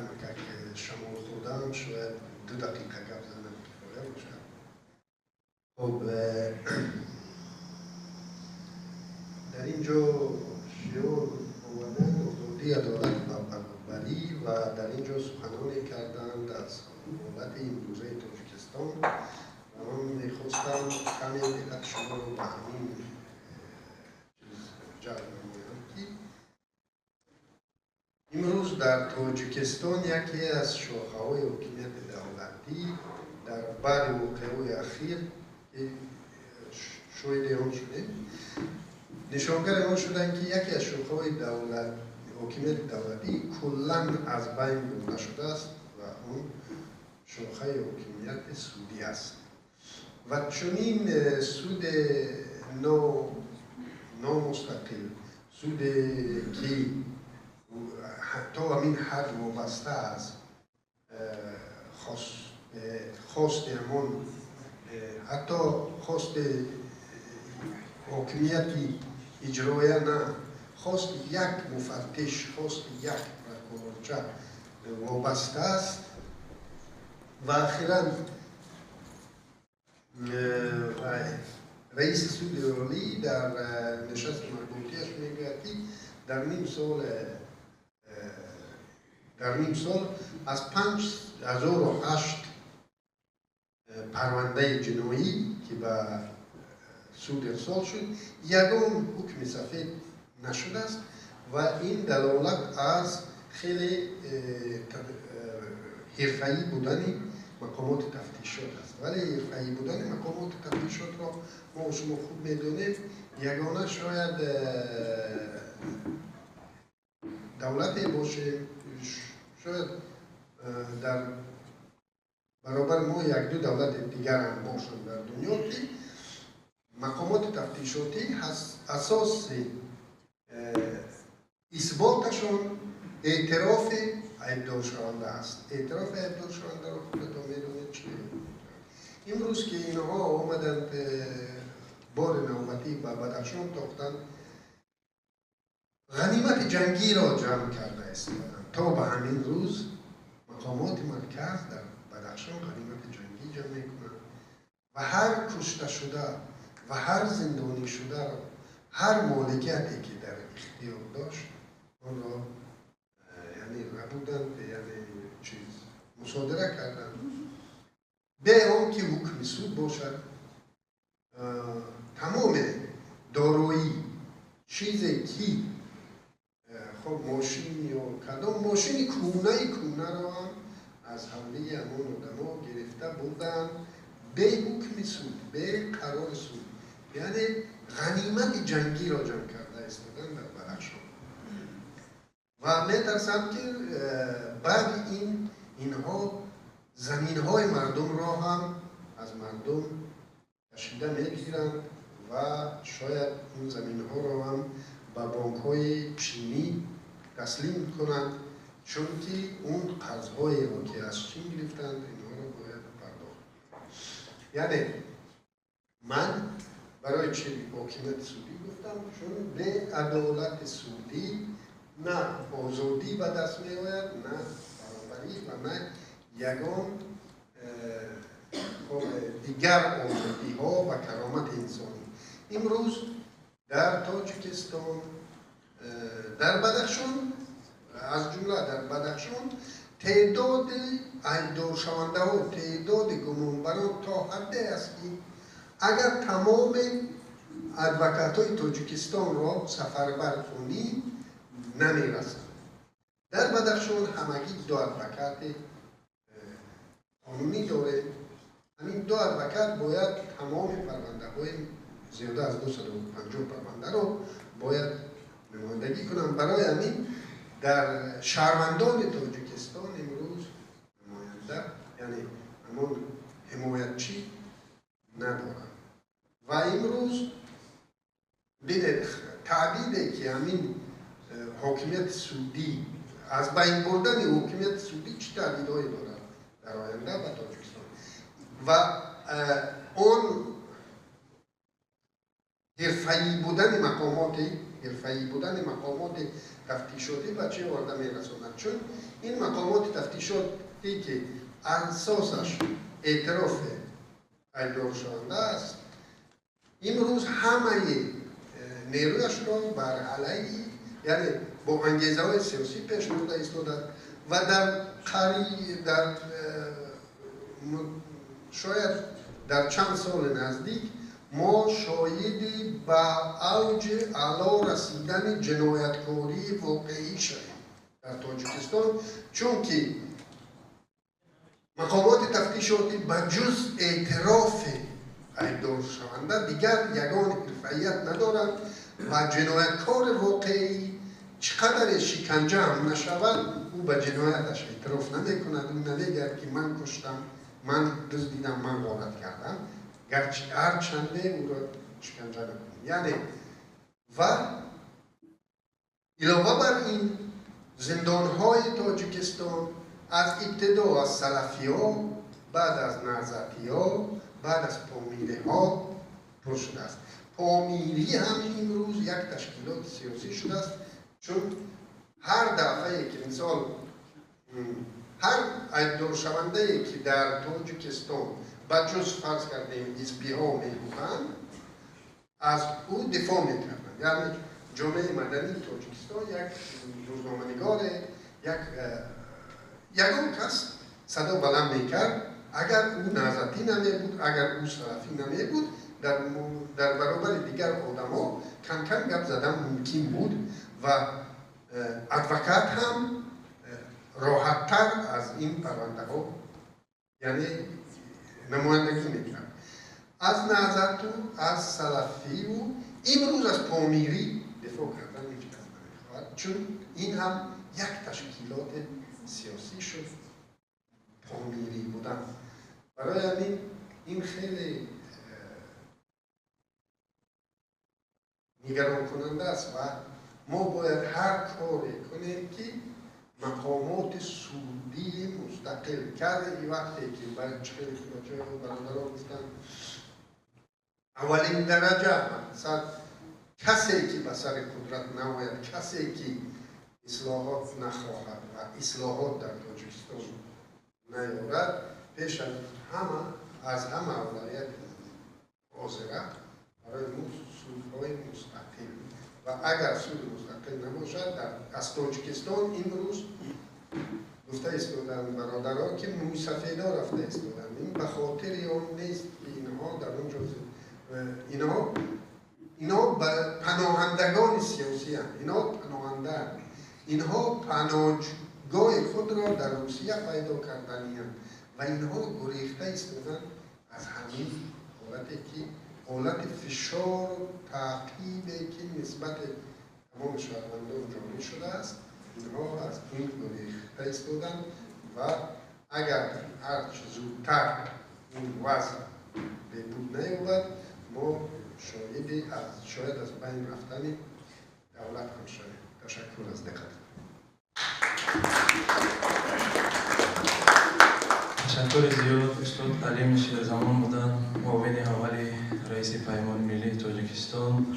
کمک شما دادم شاید 2 دقیقه گپ زنم کفایه باشه. خب در اینجا شعار آوردن آزادی، عدالت و برابری و در اینجا سخنانی کردند از حالت امروزه تاجیکستان و من میخواستم کمی دقت شما رو به همین جلب نمایم که امروز در تاجیکستان یکی از شاخه‌های حکومت دولتی در بعد واقعه‌های اخیر که شاهد آن شدیم نشانگر آن شدند که یکی از شاخه‌های حکومت دولتی کلاً از بین برده شده است و اون شاخه حکومت سودی است و چنین سود نامستقل سود که تا همین حد وابسته است خواست همون حتی خواست حکومتی اجرایی نه خواست یک مفتش خواست یک پرکارچه وابسته است و اخیراً رئیس سود عالی در نشست مربوطیش میگوید که در نیم سال از 5008 پرونده جنایی که به سود ارسال شد یگان حکم سفید نشده است و این دلالت از خیلی حرفه‌ای بودن مقامات تفتیشات است ولی حرفه‌ای بودن مقامات تفتیشات را ما شما خوب میدونیم یگانه شاید دولتی باشه شاید در برابر ما 1-2 دولت دیگر هم باشند در دنیا که مقامات تفتیشاتی اساس اثباتشان اعتراف عیبدار شونده است. اعتراف عیبدار شونده را خودتان میدونید چیه؟ امروز که اینها آمدند بار نوبتی به بدخشان تاختند غنیمت جنگی را جمع کرده است تا به همین روز مقامات مرکز در بدخشان غنیمت جنگی جمع میکنند و هر کشته شده و هر زندانی شده را هر مالکیتی که در اختیار داشت آن را یعنی ربودند یعنی مصادره کردند به آن که حکم سود باشد تمام دارایی چیزی که خب ماشین یا کدام ماشین کونه را هم از حمله امان آدما گرفته بودند به حکم سود به قرار سود یعنی غنیمت جنگی را جمع کرده استادن در بدخشان و میترسم که بعد اینها زمین های مردم را هم از مردم کشیده میگیرند و شاید این زمین ها را هم به بانک های چینی تسلیم کنند چون که اون قرض های را که از چین گرفتند اینها را باید پرداخت. یعنی من برای چی حکومت سودی گفتم چون به عدالت سودی نه آزادی به دست می آید نه برابری و نه یگان دیگر آزادی ها و کرامت انسانی. امروز در تاجیکستان در بدخشان از جمله در بدخشان تعداد عیبدار شونده ها تعداد گمانبران تا حدی است که اگر تمام ادوکات های تاجیکستان را سفربر کنی نمیرسند. در بدخشان همگی 2 ادوکات قانونی داره. همین 2 ادوکات باید تمام پرونده های زیاده از 250 پرونده رو باید نمایندگی کنند. برای همین در شهروندان تاجیکستان امروز نماینده یعنی همون حمایتچی ندارند و امروز ببینید تعبیدی که همین حاکمیت سودی از بین بردن حاکمیت سودی چه تعبیدهایی دارد در آینده و تاجیکستان و اون حرفه‌ای بودن مقامات حرفه‌ای بودن مقامات تفتیشاتی به چه آورده میرساند؟ چون این مقامات تفتیشاتی که اساسش اعتراف ایدار شونده است، امروز همه نیرویش را بر علیه، یعنی با انگیزه های سیاسی پیش برده ایستاده و شاید در چند سال نزدیک ما شاهد به اوج اعلی رسیدن جنایتکاری واقعی شدیم در تاجیکستان، چون که مقامات تفتیشاتی به جز اعتراف ایدار شونده دیگر یگان حرفه‌ایت ندارند و جنایتکار واقعی چقدر شکنجه هم نشود او به جنایتش اعتراف نمی کند. او نمیگه که من کشتم، من دزدیدم، من غارت کردم، هر چنده او را شکنجه نکنیم. یعنی و علاوه بر این زندانهای تاجیکستان از ابتدا از سلفی ها، بعد از نهضتی ها، بعد از پامیری ها پر شده است. پامیری هم امروز یک تشکیلات سیاسی شده است، چون هر دفعه که مثال هر ایدار شونده ای که در تاجیکستان بجز فرض کردیم حزبی ها میگویند از او دفاع میکردند. یعنی جامعه مدنی تاجیکستان یک روزنامه‌نگار یگان کس صدا بلند میکرد، اگر او نهضتی نمیبود، اگر او سلفی نمیبود، در برابر دیگر آدما کم کم گپ زدن ممکن بود و ادوکات هم راحت‌تر از این پرونده ها یعنی نمایندگی میکرد. از نهضت و از سلفی و امروز از پامیری دفاع کردن هیچ کس نمیخواهد، چون این هم یک تشکیلات سیاسی شد، پامیری بودن. برای همین این خیلی نگران کننده است و ما باید هر کاری کنیم که مقامات سعودی مستقل کرده. این وقتی که برای بچه و برادران گفتن اولین درجه مثلا کسی که به سر قدرت نماید، کسی که اصلاحات نخواهد و اصلاحات در تاجیکستان نیاورد، پیش از همه اولویت حاضره برای سودهای مستقل. و اگر سود مستقل نباشد از تاجیکستان امروز گفته ایستادن برادرها که موی سفیدا رفته ایستادن. این به خاطر آن نیست که اینها در اونجا اینها پناهندگان سیاسی هم، اینها پناهنده هم. اینها پناهگاه خود را در روسیه پیدا کردنی هم و اینها گریخته ایستادن از همین حالتی که حالت فشار و تعقیبی که نسبت تمام شهروندان جاری شده است، اینها از این گریخته ایستادن و اگر هرچه زودتر این وضع بهبود نیابد ما شاید از بین رفتن دولت هم شویم. تشکر از دقت. تشکر زیاد استاد علیم شیرزمان بودن، معاون اول رئیس پیمان ملی تاجیکستان.